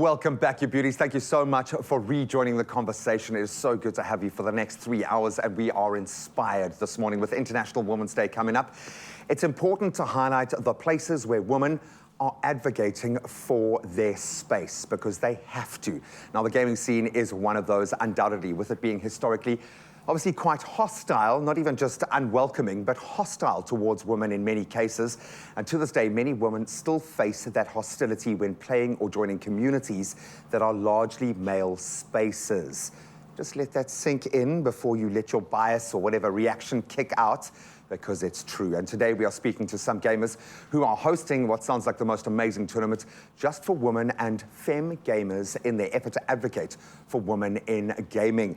Welcome back, you beauties. Thank you so much for rejoining the conversation. It is so good to have you for the next 3 hours, and we are inspired this morning with International Women's Day coming up. It's important to highlight the places where women are advocating for their space because they have to. Now, the gaming scene is one of those, undoubtedly, with it being historically obviously quite hostile, not even just unwelcoming, but hostile towards women in many cases. And to this day, many women still face that hostility when playing or joining communities that are largely male spaces. Just let that sink in before you let your bias or whatever reaction kick out, because it's true. And today we are speaking to some gamers who are hosting what sounds like the most amazing tournament just for women and femme gamers in their effort to advocate for women in gaming.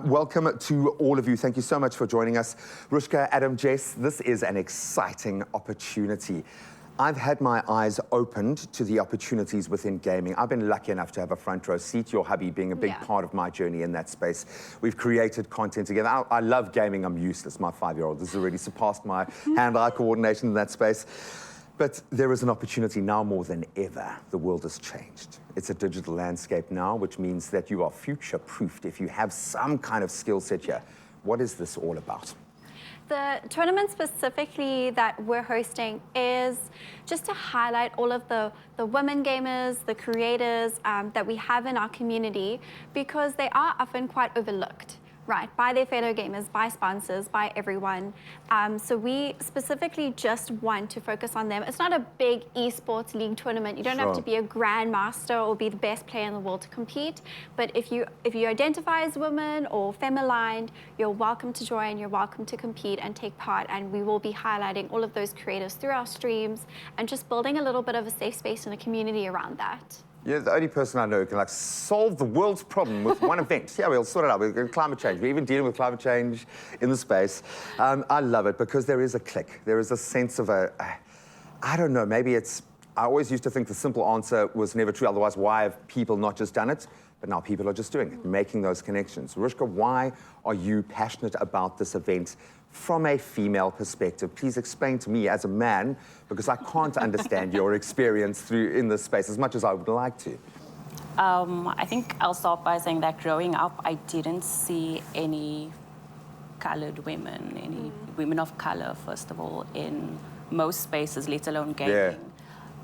Welcome to all of you. Thank you so much for joining us. Rushka, Adam, Jess, this is an exciting opportunity. I've had my eyes opened to the opportunities within gaming. I've been lucky enough to have a front row seat, your hubby being a big part of my journey in that space. We've created content together. I love gaming. I'm useless. My 5-year-old has already surpassed my hand-eye coordination in that space. But there is an opportunity now more than ever. The world has changed. It's a digital landscape now, which means that you are future-proofed if you have some kind of skill set here. What is this all about? The tournament specifically that we're hosting is just to highlight all of the women gamers, the creators that we have in our community, because they are often quite overlooked, right, by their fellow gamers, by sponsors, by everyone. So we specifically just want to focus on them. It's not a big esports league tournament. You don't have to be a grandmaster or be the best player in the world to compete. But if you identify as woman or femme-aligned, you're welcome to join, you're welcome to compete and take part. And we will be highlighting all of those creators through our streams and just building a little bit of a safe space and a community around that. You're the only person I know who can solve the world's problem with one event. Yeah, we'll sort it out. We're going to climate change. We're even dealing with climate change in the space. I love it because there is a click. There is a sense of I don't know, maybe it's, I always used to think the simple answer was never true. Otherwise, why have people not just done it? But now people are just doing it, making those connections. Rushka, why are you passionate about this event from a female perspective? Please explain to me as a man, because I can't understand your experience in this space as much as I would like to. I think I'll start by saying that growing up, I didn't see any colored women, any women of color, first of all, in most spaces, let alone gaming.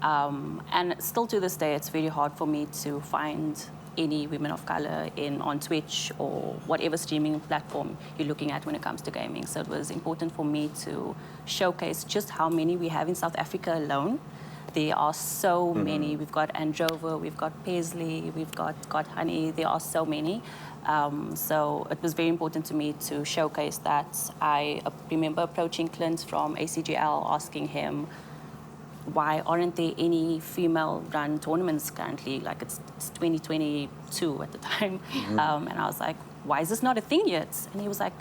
And still to this day, it's very hard for me to find any women of color on Twitch or whatever streaming platform you're looking at when it comes to gaming. So it was important for me to showcase just how many we have in South Africa alone. There are so many. We've got Androva, we've got Paisley, we've got Honey. There are so many. So it was very important to me to showcase that. I remember approaching Clint from ACGL, asking him, why aren't there any female-run tournaments currently? Like, it's 2022 at the time. And I was like, why is this not a thing yet? And he was like,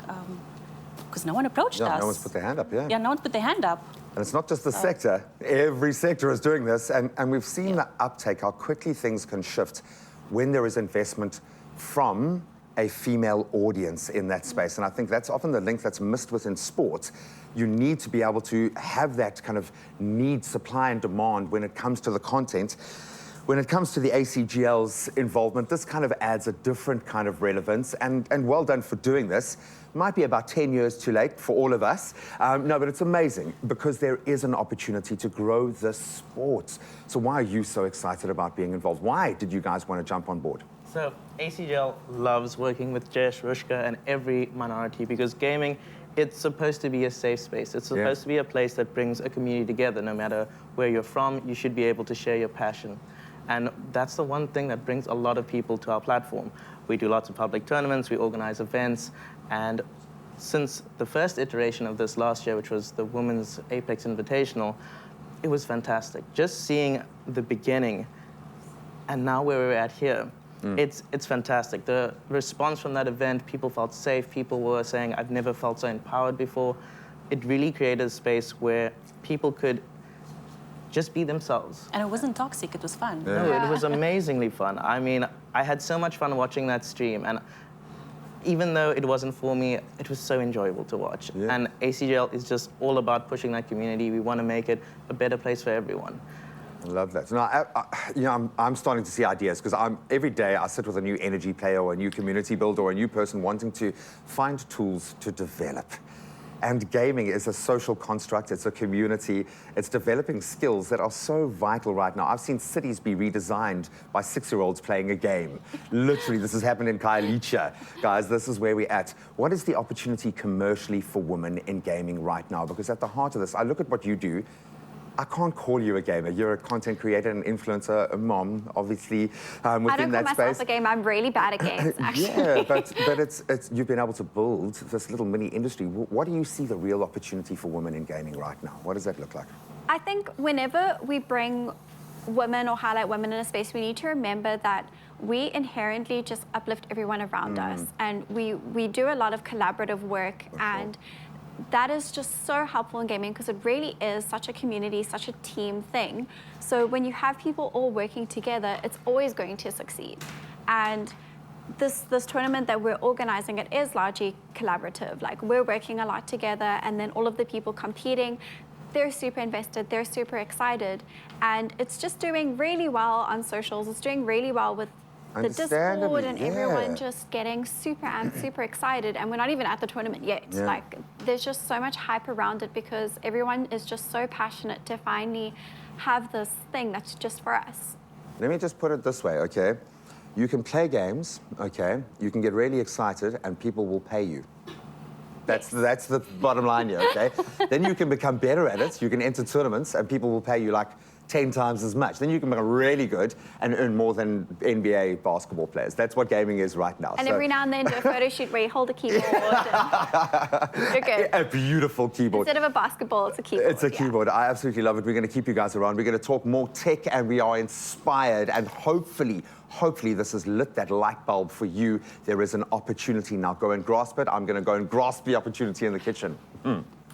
because no one approached us. No one's put their hand up, Yeah, no one's put their hand up. And it's not just the sector. Every sector is doing this. And we've seen the uptake, how quickly things can shift when there is investment from a female audience in that space. And I think that's often the link that's missed within sport. You need to be able to have that kind of need, supply and demand when it comes to the content. When it comes to the ACGL's involvement, this kind of adds a different kind of relevance, and well done for doing this. Might be about 10 years too late for all of us. No, but it's amazing because there is an opportunity to grow this sport. So why are you so excited about being involved? Why did you guys want to jump on board? So ACGL loves working with Jess, Rushka, and every minority because gaming, it's supposed to be a safe space. It's supposed to be a place that brings a community together. No matter where you're from, you should be able to share your passion. And that's the one thing that brings a lot of people to our platform. We do lots of public tournaments, we organize events, and since the first iteration of this last year, which was the Women's Apex Invitational, it was fantastic. Just seeing the beginning and now where we're at here, it's fantastic. The response from that event, people felt safe, people were saying, I've never felt so empowered before. It really created a space where people could just be themselves. And it wasn't toxic, it was fun. No, it was amazingly fun. I mean, I had so much fun watching that stream, and even though it wasn't for me, it was so enjoyable to watch. And ACGL is just all about pushing that community. We want to make it a better place for everyone. I love that. So now, I'm starting to see ideas because every day I sit with a new energy player or a new community builder or a new person wanting to find tools to develop. And gaming is a social construct, it's a community, it's developing skills that are so vital right now. I've seen cities be redesigned by 6-year-olds playing a game. Literally, this has happened in Khayelitsha. Guys, this is where we're at. What is the opportunity commercially for women in gaming right now? Because at the heart of this, I look at what you do. I can't call you a gamer. You're a content creator, an influencer, a mom, obviously, within that space. I don't call myself a gamer. I'm really bad at games, actually. Yeah, but it's you've been able to build this little mini industry. What do you see the real opportunity for women in gaming right now? What does that look like? I think whenever we bring women or highlight women in a space, we need to remember that we inherently just uplift everyone around us. And we do a lot of collaborative work, and that is just so helpful in gaming because it really is such a community, such a team thing. So when you have people all working together, it's always going to succeed. And this tournament that we're organizing, it is largely collaborative. Like, we're working a lot together, and then all of the people competing, they're super invested, they're super excited, and it's just doing really well on socials. It's doing really well with the Discord and everyone just getting super amped, super excited, and we're not even at the tournament yet. Yeah. Like, there's just so much hype around it because everyone is just so passionate to finally have this thing that's just for us. Let me just put it this way, okay? You can play games, okay? You can get really excited and people will pay you. That's the bottom line here, okay? Then you can become better at it. You can enter tournaments and people will pay you like 10 times as much. Then you can become really good and earn more than NBA basketball players. That's what gaming is right now. And every now and then do a photo shoot where you hold a keyboard and you're good. A beautiful keyboard. Instead of a basketball, it's a keyboard. It's a keyboard. I absolutely love it. We're going to keep you guys around. We're going to talk more tech, and we are inspired, and hopefully this has lit that light bulb for you. There is an opportunity now. Go and grasp it. I'm going to go and grasp the opportunity in the kitchen.